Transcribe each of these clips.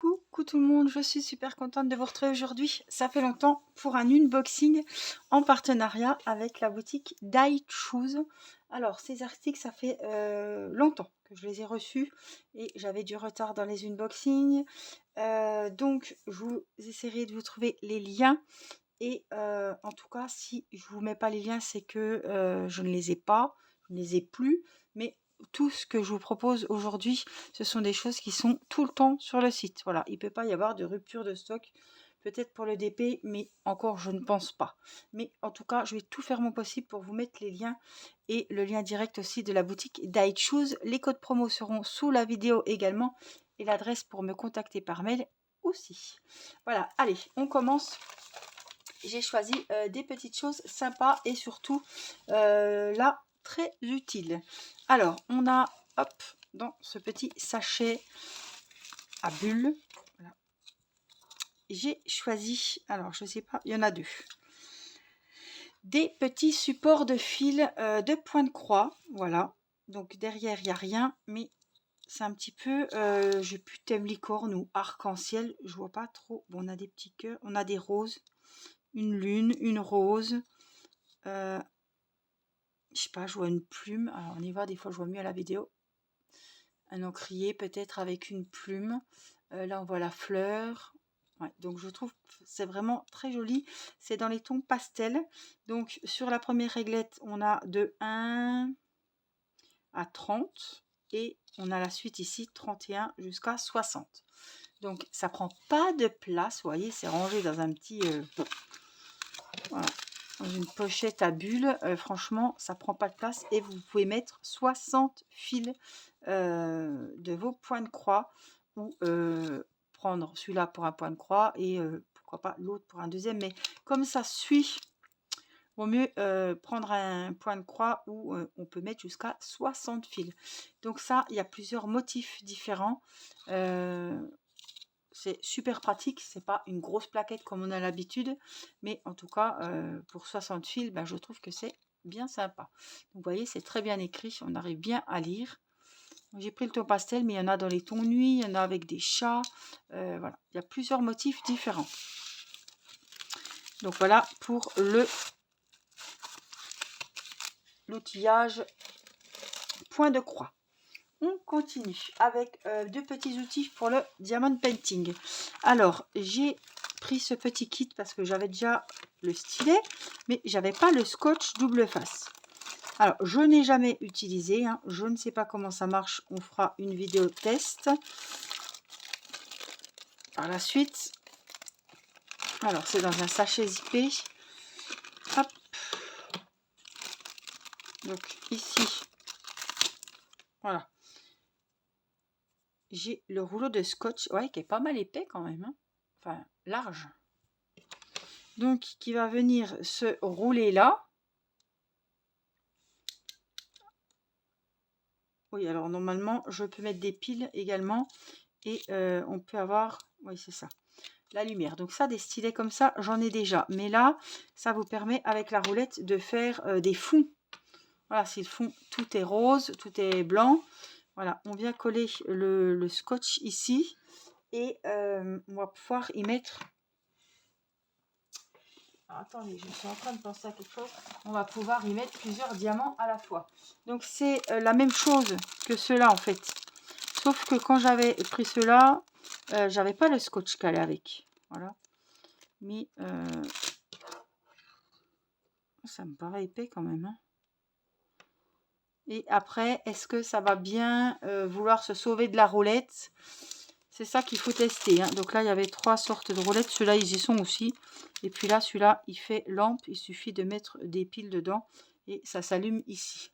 Coucou tout le monde, je suis super contente de vous retrouver aujourd'hui. Ça fait longtemps pour un unboxing en partenariat avec la boutique DieChoose. Alors ces articles, ça fait longtemps que je les ai reçus et j'avais du retard dans les unboxings. Donc je vous essaierai de vous trouver les liens. Et en tout cas, si je vous mets pas les liens, c'est que je ne les ai pas, je ne les ai plus. Mais tout ce que je vous propose aujourd'hui, ce sont des choses qui sont tout le temps sur le site. Voilà, il ne peut pas y avoir de rupture de stock. Peut-être pour le DP, mais encore, je ne pense pas. Mais en tout cas, je vais tout faire mon possible pour vous mettre les liens et le lien direct aussi de la boutique DieChoose. Les codes promo seront sous la vidéo également et l'adresse pour me contacter par mail aussi. Voilà, allez, on commence. J'ai choisi des petites choses sympas et surtout là très utiles. Alors on a hop dans ce petit sachet à bulles, voilà. J'ai choisi, alors je sais pas, il y en a deux, des petits supports de fil de point de croix, voilà. Donc derrière il n'y a rien, mais c'est un petit peu, j'ai plus thème licorne ou arc-en-ciel, je vois pas trop. Bon, on a des petits cœurs, on a des roses, une lune, une rose. Je sais pas, je vois une plume. Alors on y va, des fois je vois mieux à la vidéo. Un encrier peut-être avec une plume. Là on voit la fleur. Ouais, donc je trouve que c'est vraiment très joli. C'est dans les tons pastel. Donc sur la première réglette, on a de 1 à 30. Et on a la suite ici, 31 jusqu'à 60. Donc ça prend pas de place. Vous voyez, c'est rangé dans un petit... voilà. Dans une pochette à bulles, franchement ça prend pas de place et vous pouvez mettre 60 fils de vos points de croix ou prendre celui-là pour un point de croix et pourquoi pas l'autre pour un deuxième, mais comme ça suit, vaut mieux prendre un point de croix où on peut mettre jusqu'à 60 fils. Donc ça, il y a plusieurs motifs différents. C'est super pratique, c'est pas une grosse plaquette comme on a l'habitude, mais en tout cas pour 60 fils, ben, je trouve que c'est bien sympa. Donc vous voyez, c'est très bien écrit, on arrive bien à lire. J'ai pris le ton pastel, mais il y en a dans les tons nuit, il y en a avec des chats, voilà, il y a plusieurs motifs différents. Donc voilà pour l'outillage point de croix. On continue avec deux petits outils pour le diamond painting. Alors j'ai pris ce petit kit parce que j'avais déjà le stylet, mais j'avais pas le scotch double face. Alors je n'ai jamais utilisé, hein, je ne sais pas comment ça marche, on fera une vidéo test par la suite. Alors c'est dans un sachet zippé. Hop. Donc ici, voilà, j'ai le rouleau de scotch, ouais, qui est pas mal épais quand même, hein. Enfin large. Donc qui va venir se rouler là. Oui, alors normalement je peux mettre des piles également et on peut avoir, oui c'est ça, la lumière. Donc ça, des stylets comme ça, j'en ai déjà, mais là ça vous permet avec la roulette de faire des fonds. Voilà, si le fond tout est rose, tout est blanc, voilà, on vient coller le scotch ici et on va pouvoir y mettre... Alors, attendez, je suis en train de penser à quelque chose. On va pouvoir y mettre plusieurs diamants à la fois. Donc c'est la même chose que ceux-là en fait. Sauf que quand j'avais pris ceux-là, j'avais pas le scotch calé avec. Voilà. Mais ça me paraît épais quand même, hein. Et après, est-ce que ça va bien vouloir se sauver de la roulette? C'est ça qu'il faut tester, hein. Donc là, il y avait 3 sortes de roulettes. Ceux-là, ils y sont aussi. Et puis là, celui-là, il fait lampe. Il suffit de mettre des piles dedans. Et ça s'allume ici.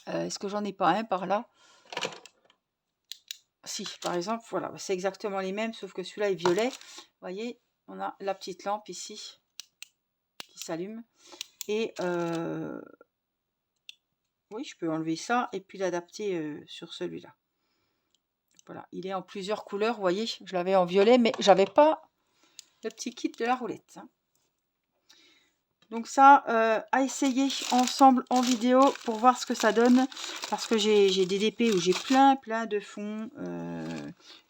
Est-ce que j'en ai pas un par là? Si, par exemple, voilà. C'est exactement les mêmes, sauf que celui-là est violet. Vous voyez, on a la petite lampe ici qui s'allume. Et oui, je peux enlever ça et puis l'adapter sur celui-là. Voilà, il est en plusieurs couleurs, vous voyez, je l'avais en violet, mais j'avais pas le petit kit de la roulette, hein. Donc ça, à essayer ensemble en vidéo pour voir ce que ça donne. Parce que j'ai des DP où j'ai plein de fonds,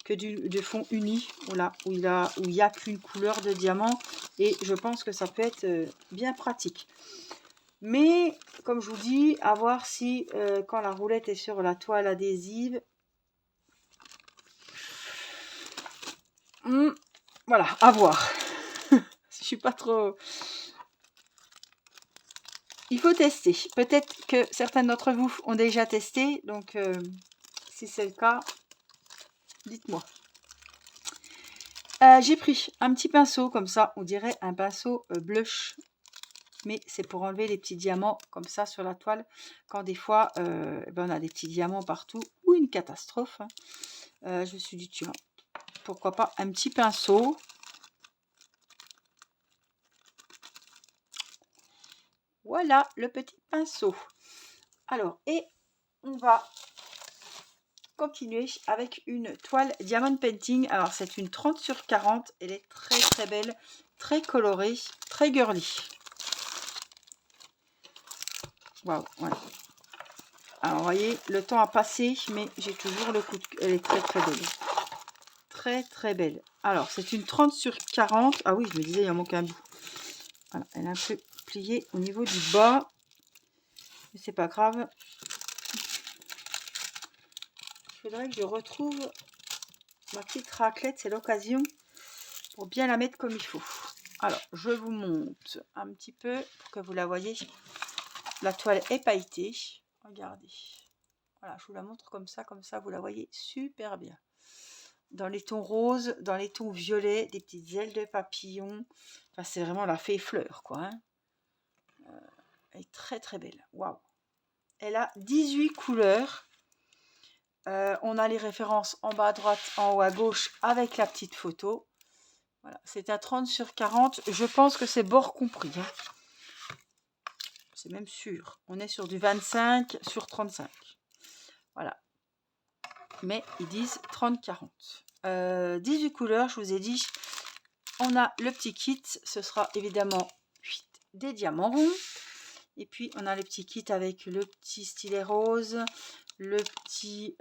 de fonds unis, voilà, où il y a qu'une couleur de diamant. Et je pense que ça peut être bien pratique. Mais, comme je vous dis, à voir si, quand la roulette est sur la toile adhésive, voilà, à voir. Je suis pas trop... Il faut tester. Peut-être que certains d'entre vous ont déjà testé. Donc, si c'est le cas, dites-moi. J'ai pris un petit pinceau comme ça. On dirait un pinceau blush. Mais c'est pour enlever les petits diamants comme ça sur la toile. Quand des fois, on a des petits diamants partout. Ou une catastrophe. Hein. Je me suis dit, tiens, pourquoi pas un petit pinceau. Voilà le petit pinceau. Alors, et on va continuer avec une toile Diamond Painting. Alors, c'est une 30 sur 40. Elle est très belle, très colorée, très girly. Waouh, ouais. Alors, vous voyez, le temps a passé, mais j'ai toujours le coup de... Elle est très belle. Très belle. Alors, c'est une 30 sur 40. Ah oui, je me disais, il en manque un bout. Voilà, elle est un peu pliée au niveau du bas. Mais c'est pas grave. Il faudrait que je retrouve ma petite raclette. C'est l'occasion pour bien la mettre comme il faut. Alors, je vous monte un petit peu pour que vous la voyez. La toile est pailletée. Regardez. Voilà, je vous la montre comme ça, vous la voyez super bien. Dans les tons roses, dans les tons violets, des petites ailes de papillon. Enfin, c'est vraiment la fée fleur, quoi. Hein. Elle est très belle. Waouh. Elle a 18 couleurs. On a les références en bas à droite, en haut à gauche, avec la petite photo. Voilà, c'est à 30 sur 40. Je pense que c'est bord compris. Hein. C'est même sûr. On est sur du 25 sur 35. Voilà. Mais ils disent 30-40. 18 couleurs, je vous ai dit. On a le petit kit. Ce sera évidemment des diamants ronds. Et puis, on a le petit kit avec le petit stylet rose. Le petit...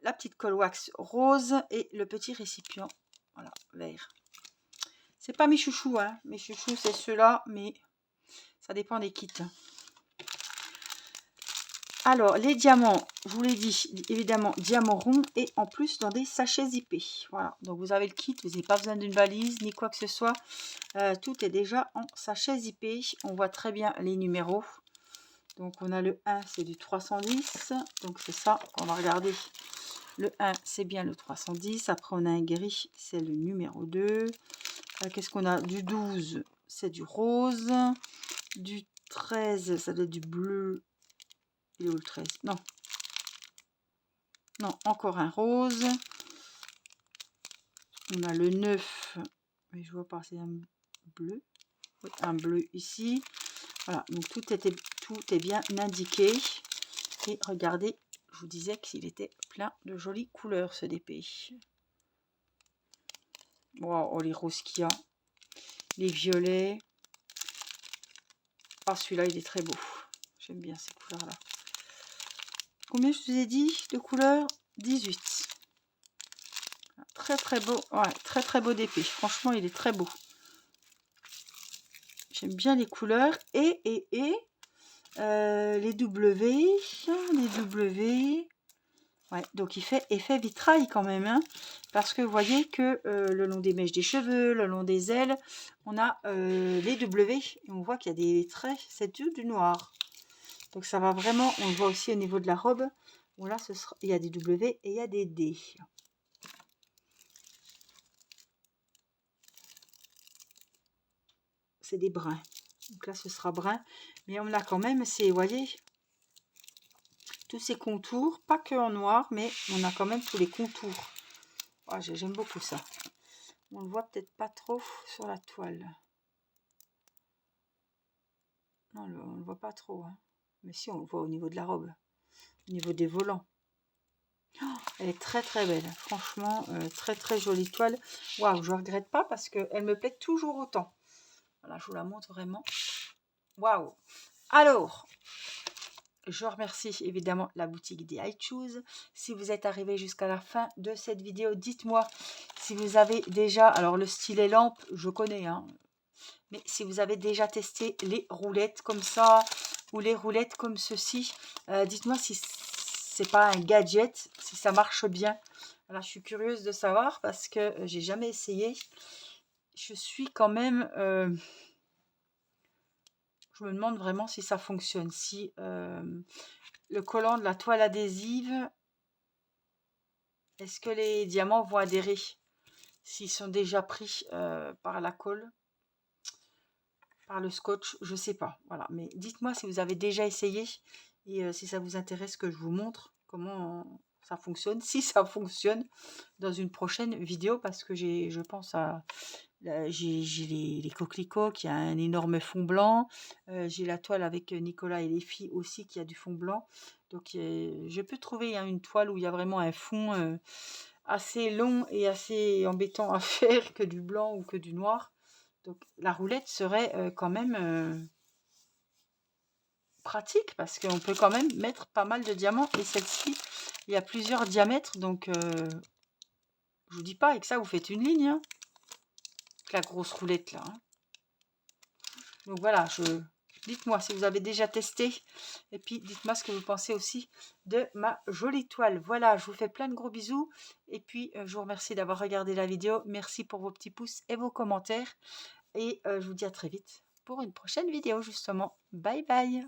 la petite colle wax rose. Et le petit récipient. Voilà, vert. C'est pas mes chouchous, hein. Mes chouchous, c'est ceux-là, mais ça dépend des kits. Alors, les diamants, je vous l'ai dit, évidemment, diamants ronds et en plus dans des sachets zippés. Voilà, donc vous avez le kit, vous n'avez pas besoin d'une valise ni quoi que ce soit. Tout est déjà en sachet zippé. On voit très bien les numéros. Donc, on a le 1, c'est du 310. Donc, c'est ça qu'on va regarder. Le 1, c'est bien le 310. Après, on a un gris, c'est le numéro 2. Qu'est-ce qu'on a? Du 12, c'est du rose. Du 13, ça doit être du bleu. Il est où le 13? Non. Non, encore un rose. On a le 9. Mais je vois pas, c'est un bleu. Oui, un bleu ici. Voilà, donc tout est bien indiqué. Et regardez, je vous disais qu'il était plein de jolies couleurs, ce DP. Wow, les roses qu'il y a. Les violets. Ah, celui-là, il est très beau. J'aime bien ces couleurs-là. Combien je vous ai dit de couleurs? 18. Très beau. Ouais, très beau DP. Franchement, il est très beau. J'aime bien les couleurs. Et les W. Les W. Ouais, donc il fait effet vitrail quand même. Hein, parce que vous voyez que le long des mèches des cheveux, le long des ailes, on a les W. Et on voit qu'il y a des traits. C'est du noir. Donc ça va vraiment, on le voit aussi au niveau de la robe. Bon là, il y a des W et il y a des D. C'est des bruns. Donc là, ce sera brun. Mais on a quand même, vous voyez, tous ces contours. Pas que en noir, mais on a quand même tous les contours. Oh, j'aime beaucoup ça. On le voit peut-être pas trop sur la toile. Non, on ne le voit pas trop. Hein. Mais si, on le voit au niveau de la robe. Au niveau des volants. Oh, elle est très belle. Franchement, très jolie toile. Waouh, je ne regrette pas parce qu'elle me plaît toujours autant. Voilà, je vous la montre vraiment. Waouh! Alors, je remercie évidemment la boutique des iChoose. Si vous êtes arrivé jusqu'à la fin de cette vidéo, dites-moi si vous avez déjà, alors le stylet lampe, je connais, hein, mais si vous avez déjà testé les roulettes comme ça ou les roulettes comme ceci, dites-moi si c'est pas un gadget, si ça marche bien. Voilà, je suis curieuse de savoir parce que j'ai jamais essayé. Je suis quand même... je me demande vraiment si ça fonctionne. Si le collant de la toile adhésive, est-ce que les diamants vont adhérer? S'ils sont déjà pris par la colle, par le scotch, je sais pas. Voilà, mais dites-moi si vous avez déjà essayé et si ça vous intéresse que je vous montre comment ça fonctionne, si ça fonctionne dans une prochaine vidéo, parce que je pense à j'ai les coquelicots qui a un énorme fond blanc, j'ai la toile avec Nicolas et les filles aussi qui a du fond blanc, donc je peux trouver une toile où il y a vraiment un fond assez long et assez embêtant à faire que du blanc ou que du noir. Donc la roulette serait quand même pratique parce qu'on peut quand même mettre pas mal de diamants, et celle-ci il y a plusieurs diamètres, donc je vous dis pas, avec ça vous faites une ligne, hein, avec la grosse roulette là, hein. Donc voilà, dites-moi si vous avez déjà testé, et puis dites-moi ce que vous pensez aussi de ma jolie toile. Voilà, je vous fais plein de gros bisous, et puis je vous remercie d'avoir regardé la vidéo. Merci pour vos petits pouces et vos commentaires, et je vous dis à très vite pour une prochaine vidéo justement. Bye bye.